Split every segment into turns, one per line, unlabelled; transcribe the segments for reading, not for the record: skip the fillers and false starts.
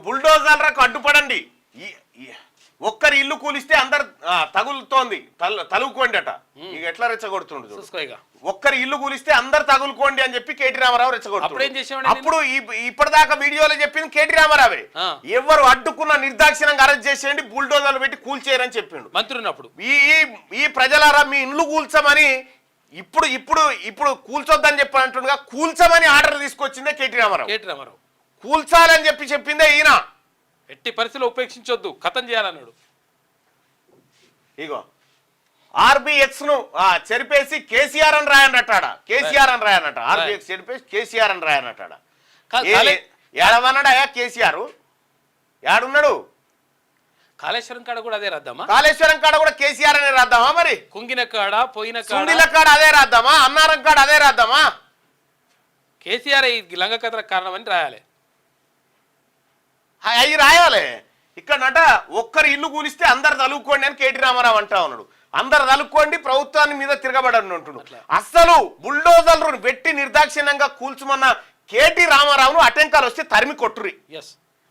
బుల్డోజర్లకు అడ్డుపడండి. ఒక్కరి ఇల్లు కూలిస్తే అందరు తగులుతోంది తలుగుకోండి అట. ఇక ఎట్లా రెచ్చగొడుతుండు. ఒక్కరి ఇల్లు కూలిస్తే అందరు తగులుకోండి అని చెప్పి కేటీ రామారావు రెచ్చగొడుతుంది. అప్పుడు ఇప్పటిదాకా వీడియోలో చెప్పింది కేటీ రామారావే. ఎవరు అడ్డుకున్న నిర్దాక్షిణంగా అరెస్ట్ చేసేయండి, బుల్డోజర్లు పెట్టి కూల్చేయరని చెప్పిండు మంత్రున్నప్పుడు. ఈ ప్రజలారా మీ ఇల్లు కూల్చమని ఇప్పుడు ఇప్పుడు ఇప్పుడు కూల్చొద్దని చెప్పి అంటుండగా కూల్చమని ఆర్డర్ తీసుకొచ్చిందే కేటీ రామారావు. కూల్చాలని చెప్పి చెప్పిందే ఈయన.
ఎట్టి పరిస్థితుల్లో ఉపేక్షించొద్దు, ఖతం చేయాలన్నాడు.
ఇగో ఆర్బిఎక్స్ ను చెరిపేసి కేసీఆర్ అని రాయనట్టాడా. ఆర్బిఎక్స్ చెరిపేసి కేసీఆర్ అని రాయనట్టాడా. ఏడవన్నాడా కేసీఆర్? ఏడున్నాడు?
కాళేశ్వరం కాడ కూడా అదే రాద్దామా?
కాళేశ్వరం కాడ కూడా కేసీఆర్ అనే రాద్దామా? మరి
కుంగిన కాడ పోయిన
కాడ అదే రాద్దామా? అన్నారం కాడ అదే రాద్దామా?
కేసీఆర్ ఈ లంగ కథలకు కారణం అని రాయాలి.
అవి రాయాలి. ఇక్కడనట ఒక్కరి ఇల్లు కూలిస్తే అందరు తలుక్కోండి అని కేటీ రామారావు అంటా ఉన్నాడు. అందరు తలుక్కోండి, ప్రభుత్వాన్ని మీద తిరగబడని అంటున్నాడు. అస్సలు బుల్డోజర్లు పెట్టి నిర్దాక్షిణ్యంగా కూల్చుమన్న కేటీ రామారావును అటెంకాలు వస్తే తరిమి కొట్టురి.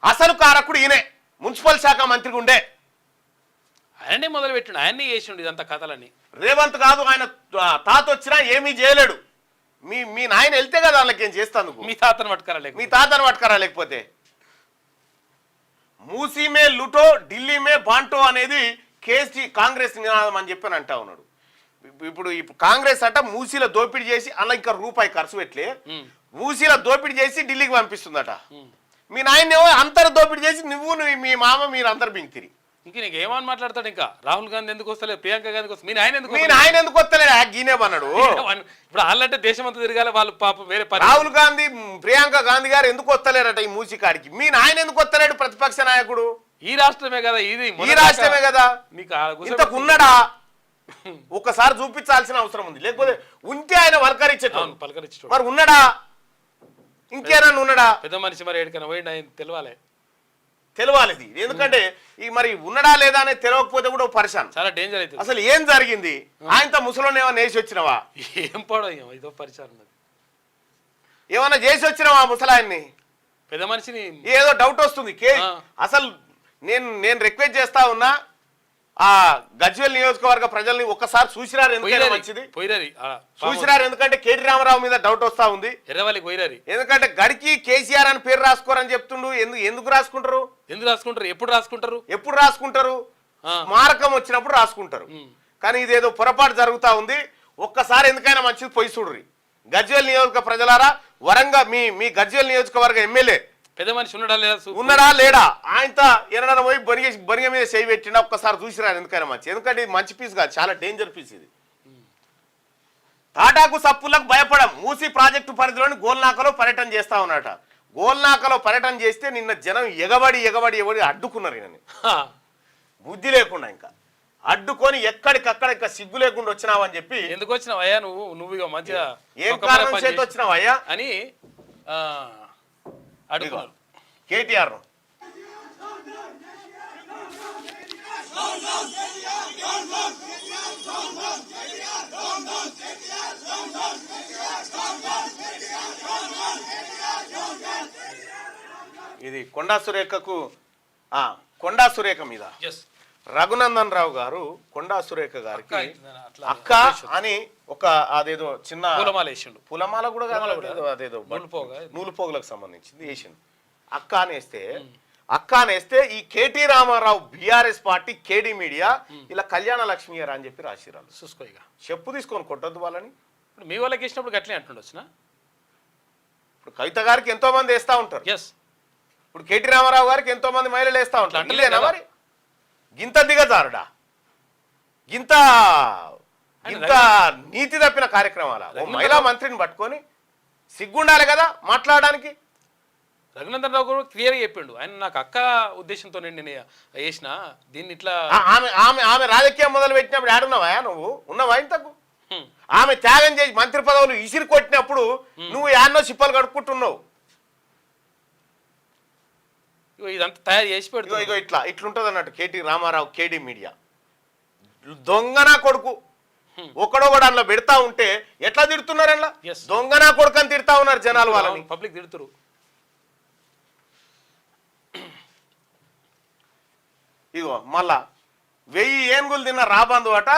అసలు కారకుడు ఈయనే, మున్సిపల్ శాఖ మంత్రిగా ఉండే.
ఆయనే మొదలు పెట్టిండు, ఆయన్ని చేసిండు ఇదంతా కథలని.
రేవంత్ కాదు, ఆయన తాత వచ్చినా ఏమీ చేయలేడు. మీ నాయన వెళ్తే కదా వాళ్ళకి ఏం చేస్తాను.
మీ తాతను పట్టుకరా
లేకపోతే మూసీ మే లుటో ఢిల్లీ మే బాంటో అనేది కాంగ్రెస్ నినాదం అని చెప్పని అంటా ఉన్నాడు. ఇప్పుడు కాంగ్రెస్ అట మూసీలో దోపిడీ చేసి అలా ఇంకా రూపాయి ఖర్చు పెట్టలే, మూసీలో దోపిడీ చేసి ఢిల్లీకి పంపిస్తుందట. మీ నాయన అంతర్ దోపిడీ చేసి నువ్వు మీ మామ మీరు అందరు బింగితిరి.
ఇంక నీకు ఏమని మాట్లాడతాడు? ఇంకా రాహుల్ గాంధీ ఎందుకు వస్తలేదు, ప్రియాంక గాంధీ వస్తుంది, మీ నాయన
ఎందుకు వస్తలేదు? గీనేమన్నాడు.
ఇప్పుడు వాళ్ళంటే దేశం అంతా తిరగాలి, వాళ్ళు పాపం వేరే.
రాహుల్ గాంధీ ప్రియాంక గాంధీ గారు ఎందుకు వస్తలేరట ఈ మూసి కాడికి? మీ నాయన ఎందుకు వస్తలేడు? ప్రతిపక్ష నాయకుడు
ఈ రాష్ట్రమే కదా, ఇది
ఈ రాష్ట్రమే కదా. ఇంతకు ఉన్నాడా? ఒక్కసారి చూపించాల్సిన అవసరం ఉంది. లేకపోతే ఉంటే ఆయన పలకరించే మరి ఉన్నాడా? ఇంకేనా ఉన్నాడా?
పెద్ద మనిషి మరి ఎక్కడికైనా పోయిండు, ఆయన
తెలవాలి. ఎందుకంటే ఈ మరి ఉన్నాడా లేదా అనేది తెలియకపోతే కూడా పరిశాన్,
చాలా డేంజర్ అవుతుంది.
అసలు ఏం జరిగింది? ఆయనతో ముసలోని ఏమన్నా వేసి వచ్చినవా?
ఏం పడో ఇదో పరిశాన్,
ఏమన్నా చేసి వచ్చినవా ముసలాయన్ని?
పెద్ద మనిషిని
ఏదో డౌట్ వస్తుంది. అసలు నేను రిక్వెస్ట్ చేస్తా ఉన్నా, ఆ గజ్వేల్ నియోజకవర్గ ప్రజల్ని ఒక్కసారి చూసిరారు. ఎందుకంటే మంచిది చూసిరారు, ఎందుకంటే కేటీ రామారావు మీద డౌట్ వస్తా ఉంది. ఎందుకంటే గడికి కేసీఆర్ అని పేరు రాసుకోరని చెప్తుండు. ఎందుకు రాసుకుంటారు? ఎప్పుడు రాసుకుంటారు? స్మారకం వచ్చినప్పుడు రాసుకుంటారు. కానీ ఇదేదో పొరపాటు జరుగుతా ఉంది. ఒక్కసారి ఎందుకైనా మంచిది పోయి చూడ్రి. గజ్వేల్ నియోజక ప్రజలారా, వరంగా మీ గజ్వేల్ నియోజకవర్గ ఎమ్మెల్యే
పెద్ద మనిషి
ఉన్నాడా లేడా? ఆయనతో ఎన్నడన్నా పోయి బొనిగ మీద చేయి పెట్టినా ఒక్కసారి చూసిరారు. ఎందుకైనా మంచి, ఎందుకంటే ఇది మంచి పీస్ కాదు, చాలా డేంజర్ పీస్ ఇది. తాటాకు సప్పులకు భయపడం. మూసీ ప్రాజెక్టు పరిధిలోని గోల్నాకలో పర్యటన చేస్తా ఉన్నట. గోల్నాకలో పర్యటన చేస్తే నిన్న జనం ఎగబడి అడ్డుకున్నారు. ఈయనని బుద్ధి లేకుండా ఇంకా అడ్డుకొని ఎక్కడికక్కడ ఇంకా సిగ్గు లేకుండా వచ్చినావని చెప్పి.
ఎందుకు వచ్చినావయ్యా నువ్వు ఇక మంచిగా
ఏం కారణం చేతి వచ్చినావయ్యా
అని అడుగున్నారు
కేటీఆర్. ఇది కొండా సురేఖ మీద రఘునందన్ రావు గారు కొండా సురేఖ గారికి అక్క అని ఒక అదేదో చిన్న పూలమాల కూడా అదేదో నూలుపోగులకు సంబంధించింది వేసింది. అక్క అనేస్తే ఈ KT Ramarao BRS party KD media ఇలా కళ్యాణ లక్ష్మి గారు అని చెప్పి రాసిరాలు.
చూసుకోగా
చెప్పు తీసుకొని కొట్టద్దు వాళ్ళని.
ఇప్పుడు మీ వాళ్ళకి వేసినప్పుడు గట్లే అంటుండొచ్చునా?
ఇప్పుడు కవిత గారికి ఎంతో మంది వేస్తా ఉంటారు. ఇప్పుడు కేటీ రామారావు గారికి ఎంతో మంది మహిళలు వేస్తా ఉంటారు. అంటలేనా మరి? గింత దిగజారుడా, గింత నీతి తప్పిన కార్యక్రమాల మహిళా మంత్రిని పట్టుకొని సిగ్గుండాలి కదా మాట్లాడడానికి.
రఘునందన్ రావు గారు క్లియర్గా చెప్పిండు, ఆయన నాకు అక్క ఉద్దేశంతో నేను వేసిన దీన్ని ఇట్లా.
ఆమె రాజకీయం మొదలు పెట్టినప్పుడు ఆడున్నావా? నువ్వు ఉన్నావా ఇంతకు? ఆమె త్యాగం చేసి మంత్రి పదవులు ఇసిరి కొట్టినప్పుడు నువ్వు యాన్నో సిప్పలు కడుక్కుంటున్నావు.
ఇదంతా తయారు చేసి పెడుతూ
ఇట్లుంటది అన్నట్టు కేటీ రామారావు కేడీ మీడియా. దొంగనా కొడుకు ఒకడొకడు అందులో పెడతా ఉంటే ఎట్లా తిడుతున్నారు? అట్లా దొంగనా కొడుకు అని తిడతా ఉన్నారు జనాలు, వాళ్ళని
పబ్లిక్ తిడుతురు.
ఇగో మళ్ళా 1000 ఏనుగులు తిన్న రాబందు అట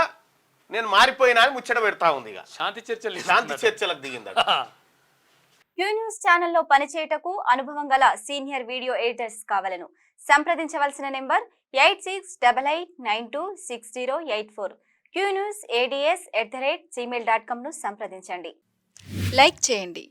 నేను మారిపోయినా అని ముచ్చట పెడతా ఉంది ఇక
శాంతి చర్చలు
శాంతి చర్చలకు దిగిందట.
క్యూ న్యూస్ ఛానల్లో పనిచేయటకు అనుభవం గల సీనియర్ వీడియో ఎడిటర్స్ కావాలను సంప్రదించవలసిన నెంబర్ 8688926084. qnewsads@gmail.com ను సంప్రదించండి. లైక్ చేయండి.